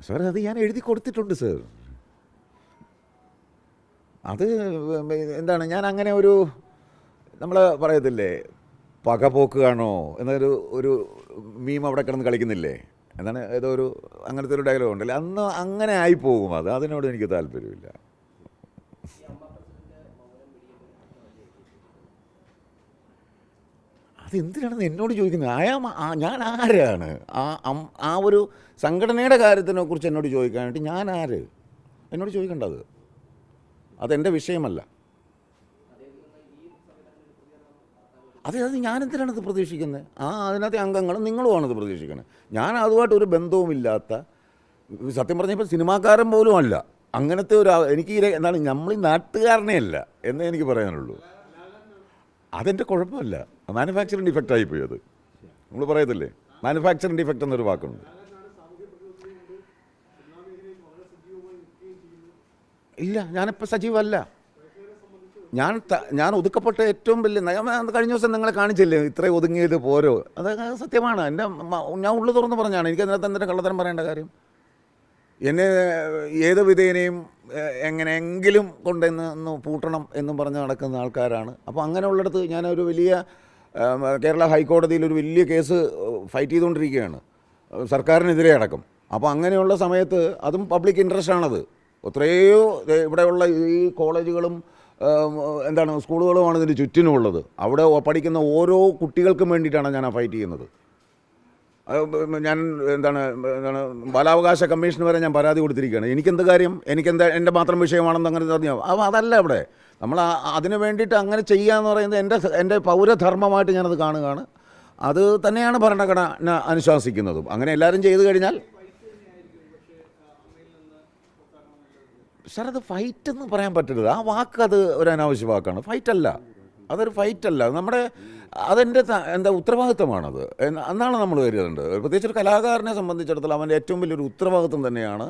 Sir അത് ഞാൻ എഴുതി കൊടുത്തിട്ടുണ്ട് സാർ. അത് എന്താണ്, ഞാൻ അങ്ങനെ ഒരു നമ്മൾ പറയത്തില്ലേ പകപോക്കുകയാണോ എന്നൊരു ഒരു മീം അവിടെ കിടന്ന് കളിക്കുന്നില്ലേ, എന്താണ് ഏതോ ഒരു അങ്ങനത്തെ ഒരു ഡയലോഗ് ഉണ്ടല്ലേ, അന്ന് അങ്ങനെ ആയിപ്പോകും. അതിനോട് എനിക്ക് താല്പര്യമില്ല. അതെന്തിനാണെന്ന് എന്നോട് ചോദിക്കുന്നത്? ഞാൻ ആരാണ്? ആ ഒരു സംഘടനയുടെ കാര്യത്തിനെ കുറിച്ച് എന്നോട് ചോദിക്കാനായിട്ട് ഞാൻ ആര്? എന്നോട് ചോദിക്കേണ്ടത്. അതെൻ്റെ വിഷയമല്ല. അത് ഞാനെന്തിനാണത് പ്രതീക്ഷിക്കുന്നത്? അതിനകത്തെ അംഗങ്ങളും നിങ്ങളുമാണത് പ്രതീക്ഷിക്കുന്നത്. ഞാൻ അതുമായിട്ടൊരു ബന്ധവുമില്ലാത്ത, സത്യം പറഞ്ഞപ്പോൾ സിനിമാക്കാരൻ പോലും അല്ല, അങ്ങനത്തെ ഒരു എനിക്ക് എന്താണ് നമ്മൾ ഈ നാട്ടുകാരനെ അല്ല എന്നേ എനിക്ക് പറയാനുള്ളൂ. അതെൻ്റെ കുഴപ്പമല്ല. മാനുഫാക്ചറിങ് ഡിഫക്റ്റ് ആയിപ്പോയി. അത് നമ്മൾ പറയത്തില്ലേ, മാനുഫാക്ചറിങ് ഡിഫക്റ്റ് എന്നൊരു വാക്കുണ്ട്. ഇല്ല, ഞാനിപ്പോൾ സജീവമല്ല. ഞാൻ ഒതുക്കപ്പെട്ട ഏറ്റവും വലിയ കഴിഞ്ഞ ദിവസം നിങ്ങളെ കാണിച്ചില്ലേ, ഇത്രയും ഒതുങ്ങിയത് പോരോ? അത് സത്യമാണ്. ഞാൻ ഉള്ളു തുറന്ന് പറഞ്ഞാണ്. എനിക്കതിനകത്ത് എന്തിനാ കള്ളത്തരം പറയേണ്ട കാര്യം? എന്നെ ഏത് വിധേനയും എങ്ങനെയെങ്കിലും കൊണ്ടുവന്ന് പൂട്ടണം എന്നും പറഞ്ഞ് നടക്കുന്ന ആൾക്കാരാണ്. അപ്പോൾ അങ്ങനെയുള്ളിടത്ത് ഞാനൊരു വലിയ കേരള ഹൈക്കോടതിയിൽ ഒരു വലിയ കേസ് ഫൈറ്റ് ചെയ്തുകൊണ്ടിരിക്കുകയാണ്, സർക്കാരിനെതിരെ അടക്കം. അപ്പോൾ അങ്ങനെയുള്ള സമയത്ത് അതും പബ്ലിക് ഇൻട്രസ്റ്റ് ആണത്. എത്രയോ ഇവിടെയുള്ള ഈ കോളേജുകളും എന്താണ് സ്കൂളുകളുമാണ് ഇതിന് ചുറ്റിനുമുള്ളത്. അവിടെ പഠിക്കുന്ന ഓരോ കുട്ടികൾക്കും വേണ്ടിയിട്ടാണ് ഞാൻ ആ ഫൈറ്റ് ചെയ്യുന്നത്. ഞാൻ എന്താണ് ബാലാവകാശ കമ്മീഷന് വരെ ഞാൻ പരാതി കൊടുത്തിരിക്കുകയാണ്. എനിക്കെന്ത് കാര്യം? എൻ്റെ മാത്രം വിഷയമാണെന്ന് അങ്ങനെ പറഞ്ഞാൽ അതല്ല. അവിടെ നമ്മൾ അതിന് വേണ്ടിയിട്ട് അങ്ങനെ ചെയ്യുക എന്ന് പറയുന്നത് എൻ്റെ പൗരധർമ്മമായിട്ട് ഞാനത് കാണുകയാണ്. അത് തന്നെയാണ് ഭരണഘടന അനുശാസിക്കുന്നതും. അങ്ങനെ എല്ലാവരും ചെയ്തു കഴിഞ്ഞാൽ സാർ, അത് ഫൈറ്റ് എന്ന് പറയാൻ പറ്റരുത്. ആ വാക്ക് അത് ഒരു അനാവശ്യ വാക്കാണ്. ഫൈറ്റല്ല, അതൊരു ഫൈറ്റല്ല. അതെൻ്റെ ഉത്തരവാദിത്തമാണത് എന്നാണ് നമ്മൾ കരുതേണ്ടത്. പ്രത്യേകിച്ച് ഒരു കലാകാരനെ സംബന്ധിച്ചിടത്തോളം അവൻ്റെ ഏറ്റവും വലിയൊരു ഉത്തരവാദിത്തം തന്നെയാണ്.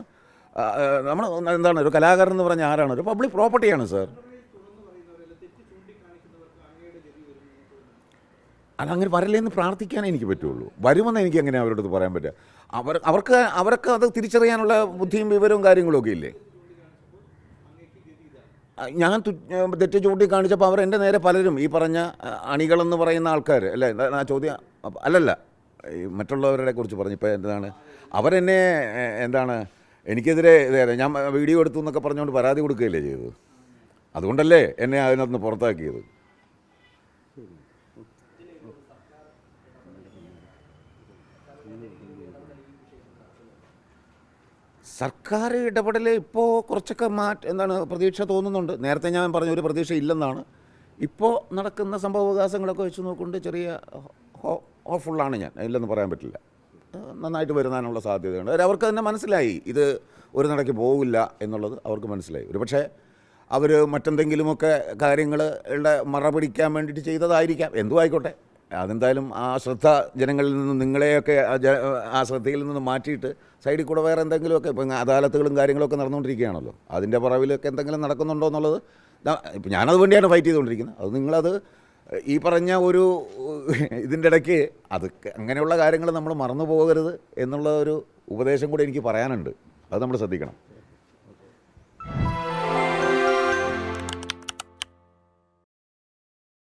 നമ്മൾ എന്താണ്, ഒരു കലാകാരൻ എന്ന് പറഞ്ഞാൽ ആരാണ്? ഒരു പബ്ലിക് പ്രോപ്പർട്ടിയാണ് സാർ. അതങ്ങനെ വരല്ലേന്ന് പ്രാർത്ഥിക്കാനേ എനിക്ക് പറ്റുള്ളൂ. വരുമെന്ന് എനിക്ക് എങ്ങനെ അവരോട് പറയാൻ പറ്റുക? അവർക്ക് അത് തിരിച്ചറിയാനുള്ള ബുദ്ധിയും വിവരവും കാര്യങ്ങളും ഒക്കെ ഇല്ലേ? ഞാൻ തെറ്റ് ചൂണ്ടിക്കാണിച്ചപ്പോൾ അവർ എൻ്റെ നേരെ പലരും ഈ പറഞ്ഞ അണികളെന്ന് പറയുന്ന ആൾക്കാർ അല്ലേ, ആ ചോദ്യം അല്ലല്ല, മറ്റുള്ളവരെ കുറിച്ച് പറഞ്ഞു. ഇപ്പോൾ എന്താണ് അവരെന്നെ എനിക്കെതിരെ ഞാൻ വീഡിയോ എടുത്തു എന്നൊക്കെ പറഞ്ഞുകൊണ്ട് പരാതി കൊടുക്കുകയല്ലേ ചെയ്തത്. അതുകൊണ്ടല്ലേ എന്നെ അതിനകത്ത് പുറത്താക്കിയത്. സർക്കാർ ഇടപെടൽ ഇപ്പോൾ കുറച്ചൊക്കെ പ്രതീക്ഷ തോന്നുന്നുണ്ട്. നേരത്തെ ഞാൻ പറഞ്ഞ ഒരു പ്രതീക്ഷ ഇല്ലെന്നാണ്. ഇപ്പോൾ നടക്കുന്ന സംഭവവികാസങ്ങളൊക്കെ വെച്ച് നോക്കുകൊണ്ട് ചെറിയ ഹോപ്പ്ഫുള്ളാണ് ഞാൻ. ഇല്ലെന്ന് പറയാൻ പറ്റില്ല. നന്നായിട്ട് വരുന്നതിനുള്ള സാധ്യതയുണ്ട്. അവർക്ക് തന്നെ മനസ്സിലായി ഇത് ഒരു നടക്ക് പോകില്ല എന്നുള്ളത് അവർക്ക് മനസ്സിലായി. ഒരു പക്ഷേ അവർ മറ്റെന്തെങ്കിലുമൊക്കെ കാര്യങ്ങളുടെ മറ പിടിക്കാൻ വേണ്ടിയിട്ട് ചെയ്തതായിരിക്കാം. എന്തും ആയിക്കോട്ടെ, അതെന്തായാലും ആ ശ്രദ്ധ ജനങ്ങളിൽ നിന്ന്, നിങ്ങളെയൊക്കെ ആ ശ്രദ്ധയിൽ നിന്ന് മാറ്റിയിട്ട് സൈഡിൽ കൂടെ വേറെ എന്തെങ്കിലുമൊക്കെ ഇപ്പം അദാലത്തുകളും കാര്യങ്ങളൊക്കെ നടന്നുകൊണ്ടിരിക്കുകയാണല്ലോ. അതിൻ്റെ പുറവിലൊക്കെ എന്തെങ്കിലും നടക്കുന്നുണ്ടോ എന്നുള്ളത് ഇപ്പം ഞാനത് വേണ്ടിയാണ് ഫൈറ്റ് ചെയ്തുകൊണ്ടിരിക്കുന്നത്. അത് നിങ്ങളത് ഈ പറഞ്ഞ ഒരു ഇതിൻ്റെ ഇടയ്ക്ക് അങ്ങനെയുള്ള കാര്യങ്ങൾ നമ്മൾ മറന്നു പോകരുത് എന്നുള്ള ഒരു ഉപദേശം കൂടി എനിക്ക് പറയാനുണ്ട്. അത് നമ്മൾ ശ്രദ്ധിക്കണം.